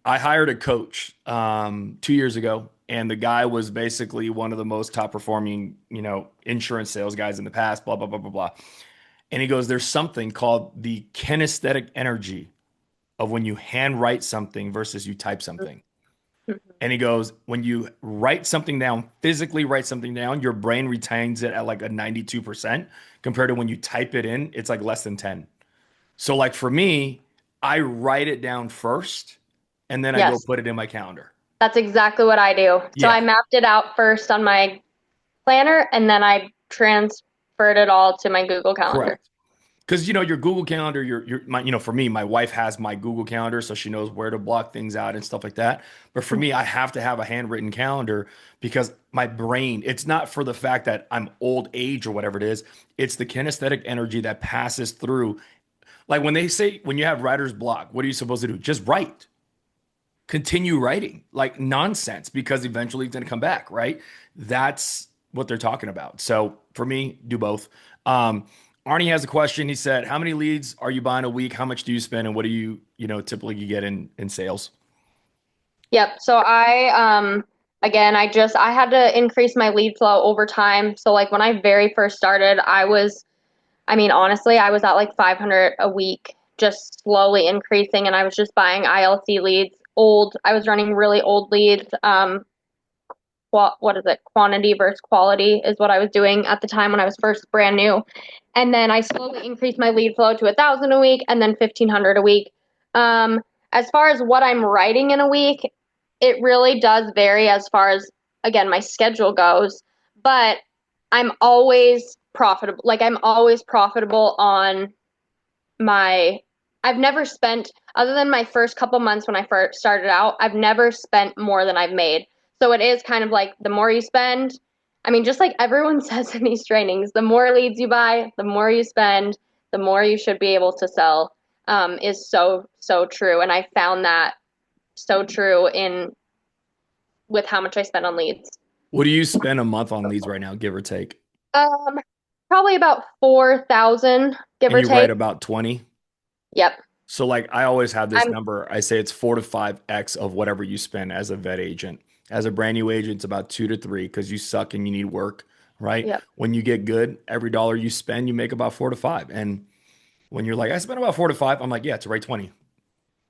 I hired a coach 2 years ago, and the guy was basically one of the most top performing, you know, insurance sales guys in the past. Blah blah blah blah blah. And he goes, "There's something called the kinesthetic energy of when you handwrite something versus you type something." Mhm. And he goes, when you write something down, physically write something down, your brain retains it at like a 92% compared to when you type it in, it's like less than 10. So like for me, I write it down first and then I go Yes, put it in my calendar. that's exactly what I do. So I Yeah, mapped it out first on my planner and then I transferred it all to my Google Calendar. correct. Because your Google Calendar, for me, my wife has my Google Calendar, so she knows where to block things out and stuff like that. But for me, I have to have a handwritten calendar because my brain, it's not for the fact that I'm old age or whatever it is. It's the kinesthetic energy that passes through. Like when they say when you have writer's block, what are you supposed to do? Just write. Continue writing like nonsense because eventually it's going to come back, right? That's what they're talking about. So for me, do both. Um, Arnie has a question. He said, "How many leads are you buying a week? How much do you spend, and what do you typically get in sales?" Yep. So again, I had to increase my lead flow over time. So like when I very first started, I mean, honestly, I was at like 500 a week, just slowly increasing, and I was just buying ILC leads, I was running really old leads. What is it? Quantity versus quality is what I was doing at the time when I was first brand new. And then I slowly increased my lead flow to 1,000 a week and then 1,500 a week. As far as what I'm writing in a week, it really does vary as far as, again, my schedule goes, but I'm always profitable. Like I'm always profitable on my, I've never spent, other than my first couple months when I first started out, I've never spent more than I've made. So it is kind of like the more you spend, I mean, just like everyone says in these trainings, the more leads you buy, the more you spend, the more you should be able to sell, is so, so true. And I found that so true in with how much I spend on leads. What do you spend a month on leads right now, give or take? Um, Probably about 4,000, give And or you write take. about 20. Yep. So like I always have this I'm, number. I say it's 4 to 5x of whatever you spend as a vet agent. As a brand new agent, it's about 2 to 3 because you suck and you need work, right? yep. When you get good, every dollar you spend, you make about 4 to 5. And when you're like, I spent about 4 to 5, I'm like, yeah, it's right 20. And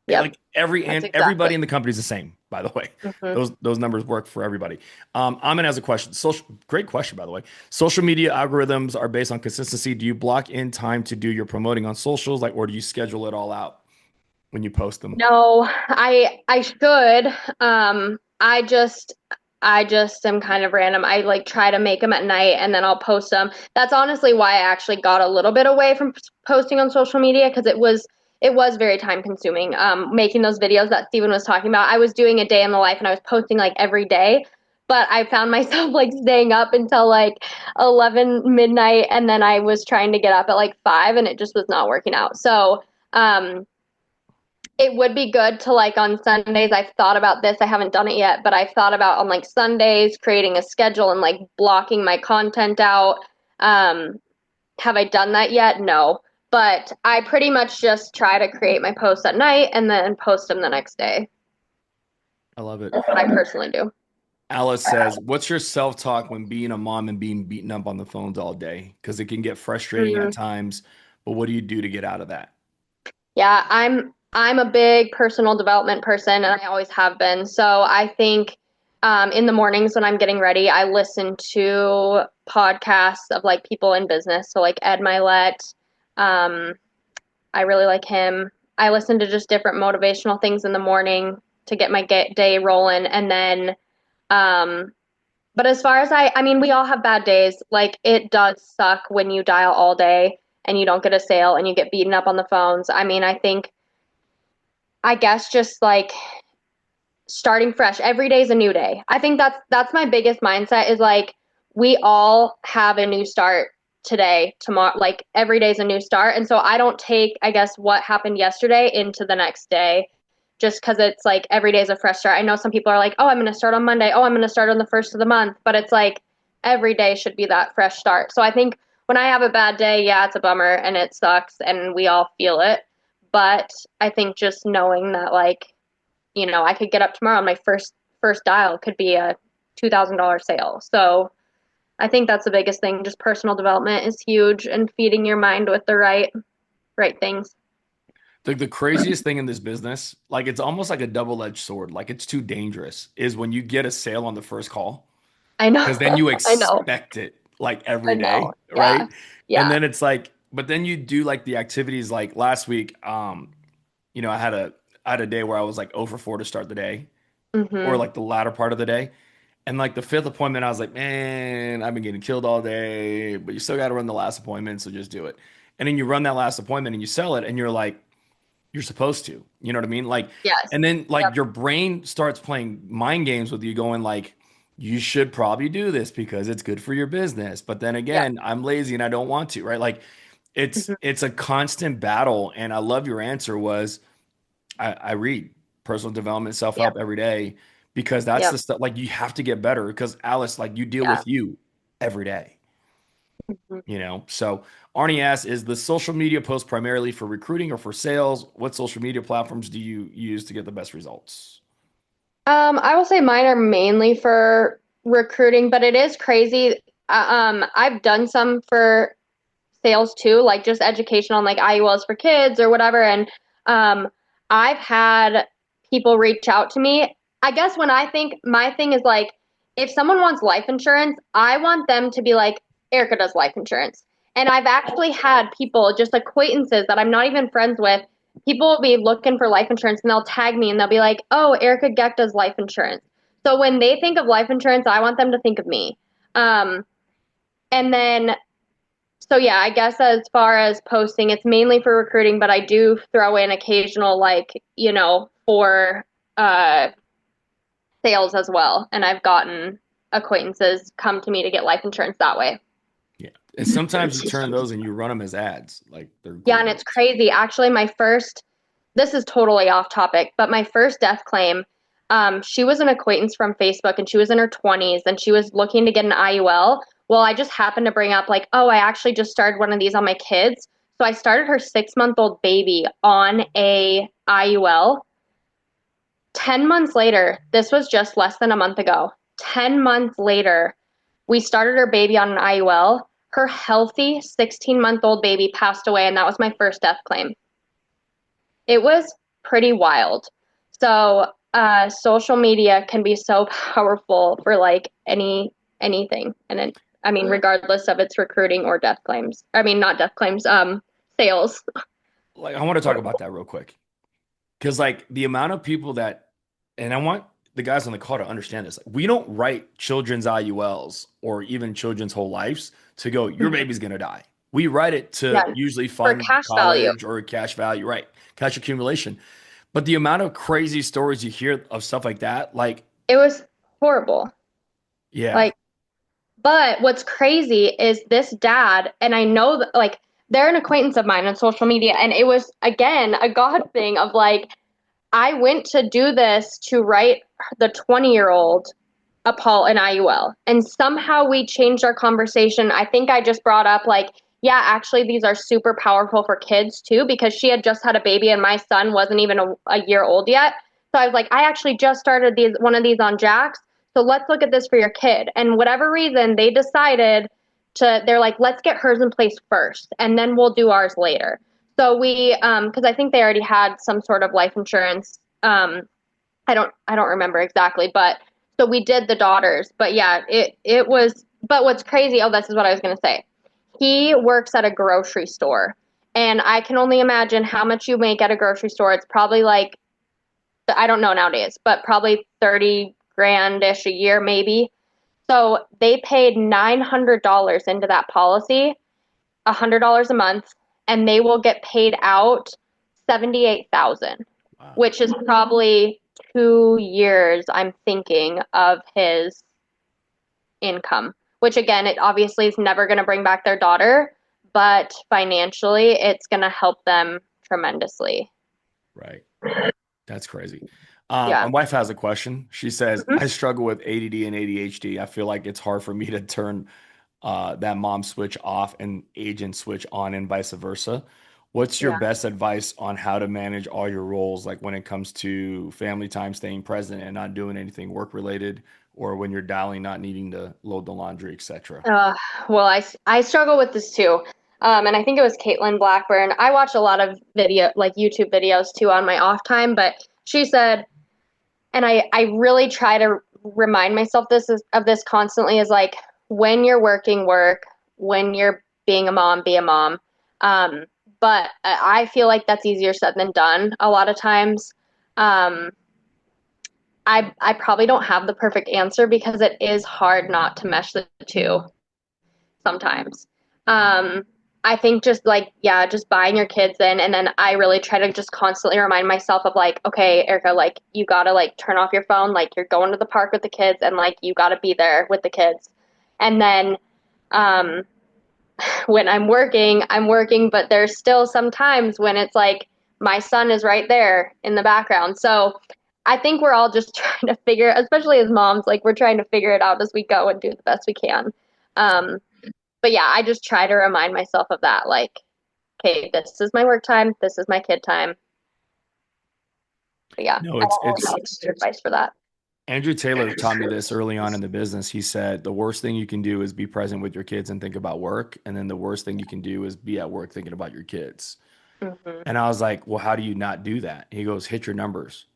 Yep. like every That's and exactly. everybody in the company is the same, by the way. Hmm. Those numbers work for everybody. Amin has a question. Great question, by the way. Social media algorithms are based on consistency. Do you block in time to do your promoting on socials, like, or do you schedule it all out when you post them? No, I should. I just am kind of random. I like try to make them at night and then I'll post them. That's honestly why I actually got a little bit away from posting on social media because it was very time consuming. Making those videos that Steven was talking about. I was doing a day in the life and I was posting like every day, but I found myself like staying up until like 11 midnight and then I was trying to get up at like 5 and it just was not working out. So, it would be good to like on Sundays. I've thought about this. I haven't done it yet, but I've thought about on like Sundays creating a schedule and like blocking my content out. Um, have I done that yet? No. But I pretty much just try to create my posts at night and then post them the next day. I love it. That's what I personally do. Alice says, "What's your self-talk when being a mom and being beaten up on the phones all day? Because it can get frustrating at Mm. times, but what do you do to get out of that?" Yeah, I'm a big personal development person and I always have been. So I think in the mornings when I'm getting ready, I listen to podcasts of like people in business. So like Ed Milet, um, I really like him. I listen to just different motivational things in the morning to get my day rolling. And then, um, but as far as I mean, we all have bad days. Like it does suck when you dial all day and you don't get a sale and you get beaten up on the phones. I mean, I guess just like starting fresh. Every day is a new day. I think that's my biggest mindset is like we all have a new start today, tomorrow, like every day is a new start. And so I don't take, I guess, what happened yesterday into the next day just because it's like every day is a fresh start. I know some people are like, oh, I'm going to start on Monday. Oh, I'm going to start on the first of the month. But it's like every day should be that fresh start. So I think when I have a bad day, yeah, it's a bummer and it sucks and we all feel it. But I think just knowing that like I could get up tomorrow and my first dial could be a $2,000 sale. So I think that's the biggest thing. Just personal development is huge and feeding your mind with the right things. The craziest thing in this business, like it's almost like a double-edged sword, like it's too dangerous, is when you get a sale on the first call, I know. because then you I know. expect it like I every know. day, Yeah. right? And Yeah. then it's like, but then you do like the activities like last week, I had a day where I was like 0 for 4 to start the day, or Hmm. like the latter part of the day. And like the fifth appointment, I was like, man, I've been getting killed all day, but you still got to run the last appointment, so just do it. And then you run that last appointment and you sell it, and you're like, you're supposed to. You know what I mean? Like, Yes. and then like Yep. your brain starts playing mind games with you, going like, you should probably do this because it's good for your business. But then Yep. again, I'm lazy and I don't want to, right? Like Hmm. it's a constant battle. And I love your answer was I read personal development, Yep. self-help every day because that's Yep. the stuff like you have to get better because Alice, like you deal Yeah. with you every day, Mhm. you know? So Arnie asks, is the social media post primarily for recruiting or for sales? What social media platforms do you use to get the best results? I will say mine are mainly for recruiting, but it is crazy. I've done some for sales too, like just education on like IULs for kids or whatever. And um, I've had people reach out to me. I guess when I think my thing is like, if someone wants life insurance, I want them to be like, Erica does life insurance. And I've actually had people, just acquaintances that I'm not even friends with, people will be looking for life insurance and they'll tag me and they'll be like, oh, Erica Geck does life insurance. So when they think of life insurance, I want them to think of me. Um, and then so yeah, I guess as far as posting, it's mainly for recruiting, but I do throw in occasional for uh sales as well. And I've gotten acquaintances come to me to get life insurance that way. Yeah. And sometimes you turn those and you run them as ads. Like they're Yeah, and it's great. crazy. Actually, this is totally off topic, but my first death claim, she was an acquaintance from Facebook and she was in her 20s and she was looking to get an IUL. Well, I just happened to bring up, like, oh, I actually just started one of these on my kids. So I started her 6-month-old baby on a IUL. 10 months later, this was just less than a month ago. 10 months later, we started her baby on an IUL. Her healthy 16-month-old baby passed away, and that was my first death claim. It was pretty wild. So, social media can be so powerful for like anything, and then I mean, regardless of its recruiting or death claims. I mean, not death claims, sales. Like I want to talk about that real quick. Because like the amount of people that, and I want the guys on the call to understand this. Like, we don't write children's IULs or even children's whole lives to go, your baby's gonna die. We write it to Yeah, usually for fund cash value. college or cash value, right? Cash accumulation. But the amount of crazy stories you hear of stuff like that, like, It was horrible. yeah, Like, but what's crazy is this dad, and I know that like they're an acquaintance of mine on social media, and it was again a God thing of like I went to do this to write the 20-year-old a Paul and IUL. And somehow we changed our conversation. I think I just brought up like, yeah, actually these are super powerful for kids too, because she had just had a baby and my son wasn't even a year old yet. So I was like, I actually just started one of these on Jax. So let's look at this for your kid. And whatever reason they decided they're like, let's get hers in place first and then we'll do ours later. So because I think they already had some sort of life insurance. I don't remember exactly, but so we did the daughters. But yeah, it was. But what's crazy? Oh, this is what I was gonna say. He works at a grocery store, and I can only imagine how much you make at a grocery store. It's probably like I don't know nowadays, but probably 30 grand ish a year, maybe. So they paid $900 into that policy, $100 a month, and they will get paid out 78,000, wow, which is probably 2 years, I'm thinking, of his income. Which again, it obviously is never going to bring back their daughter, but financially, it's going to help them tremendously. right. That's crazy. My Yeah. wife has a question. She says, Mhm. I struggle with ADD and ADHD. I feel like it's hard for me to turn that mom switch off and agent switch on and vice versa. What's your Yeah. best advice on how to manage all your roles, like when it comes to family time, staying present and not doing anything work related, or when you're dialing, not needing to load the laundry, etc.? Uh, well, I struggle with this too. And I think it was Caitlin Blackburn. I watch a lot of like YouTube videos too on my off time, but she said, and I really try to remind myself of this constantly is like when you're working, work, when you're being a mom, be a mom. Um, but I feel like that's easier said than done a lot of times. Um, I probably don't have the perfect answer because it is hard not to mesh the two sometimes. Um, I think just like, yeah, just buying your kids in. And then I really try to just constantly remind myself of like, okay, Erica, like you gotta like turn off your phone. Like you're going to the park with the kids and like you gotta be there with the kids. And then, um, when I'm working, but there's still some times when it's like my son is right there in the background. So I think we're all just trying to figure, especially as moms, like we're trying to figure it out as we go and do the best we can. Um, but yeah, I just try to remind myself of that. Like, okay, this is my work time. This is my kid time. But yeah, No, I it's don't really it's have good advice for that. Andrew Taylor taught me this early on in the business. He said the worst thing you can do is be present with your kids and think about work, and then the worst thing you can do is be at work thinking about your kids. Hmm. And I was like, well, how do you not do that? He goes, hit your numbers.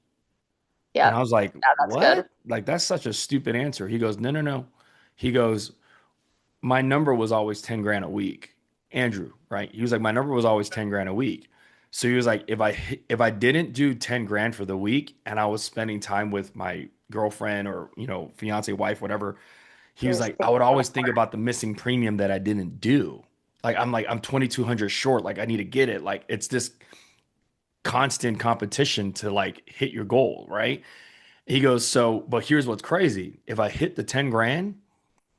And I Yep. was like, Yeah, that's good. what? Like, that's such a stupid answer. He goes, no, no, no. He goes, my number was always 10 grand a week. Andrew, right? He was like, my number was always 10 grand a week. So he was like, if I didn't do 10 grand for the week and I was spending time with my girlfriend or, fiance, wife, whatever, he was You're like, I would always think about the missing premium that I didn't do. Like, I'm 2,200 short. Like, I need to get it. Like, it's this constant competition to like hit your goal, right? He goes, so, but here's what's crazy. If I hit the 10 grand,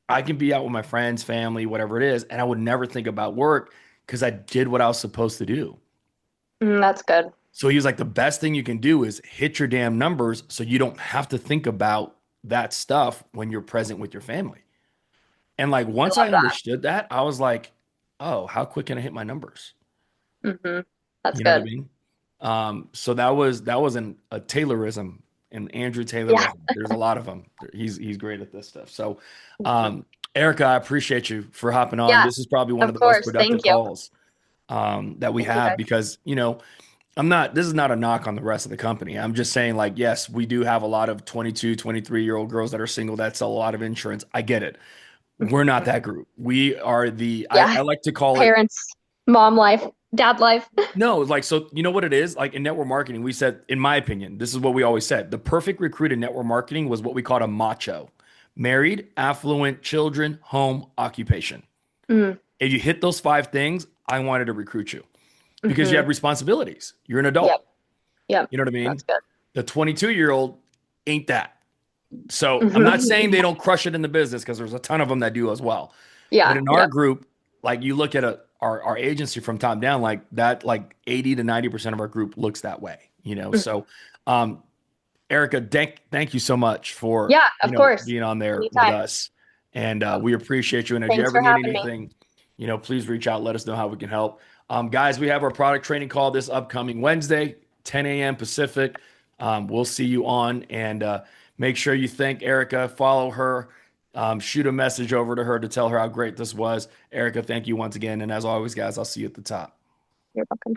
I can be out with my friends, family, whatever it is, and I would never think about work because I did what I was supposed to do. That's good. So he was like, the best thing you can do is hit your damn numbers so you don't have to think about that stuff when you're present with your family. And like I once love I that. understood that, I was like, oh, how quick can I hit my numbers? Hmm. That's You know what I good. mean? So that was a Taylorism, an Andrew Yeah. Taylorism. There's a lot of them. He's great at this stuff. So, Mhm. Erica, I appreciate you for hopping on. Yeah, This is probably one of of the most course. productive Thank you. calls that we Thank you have guys. because I'm not. This is not a knock on the rest of the company. I'm just saying like yes, we do have a lot of 22, 23-year-old girls that are single that sell a lot of insurance. I get it. We're not Mhm. that group. We are Yeah. I like to call it. Parents, mom life, dad life. No, like, so you know what it is? Like in network marketing, we said, in my opinion, this is what we always said. The perfect recruit in network marketing was what we called a macho: married, affluent, children, home, occupation. Mm, If you hit those five things, I wanted to recruit you because you hmm. have responsibilities. You're an Yep. adult. Yep. You know what I That's mean? good. The 22-year-old ain't that. So I'm not saying Hmm. they don't crush it in the business because there's a ton of them that do as well. But Yeah. in our Yep. group, like you look at our agency from top down, like that, like 80 to 90% of our group looks that way, you know? Mhm. So, um, Erica, thank you so much for, Yeah, of course. being on there with Anytime. us. And we appreciate you. And if you Thanks ever for need having me. anything, please reach out, let us know how we can help. Guys, we have our product training call this upcoming Wednesday, 10 a.m. Pacific. We'll see you on, and make sure you thank Erica, follow her, shoot a message over to her to tell her how great this was. Erica, thank you once again. And as always, guys, I'll see you at the top. You're welcome.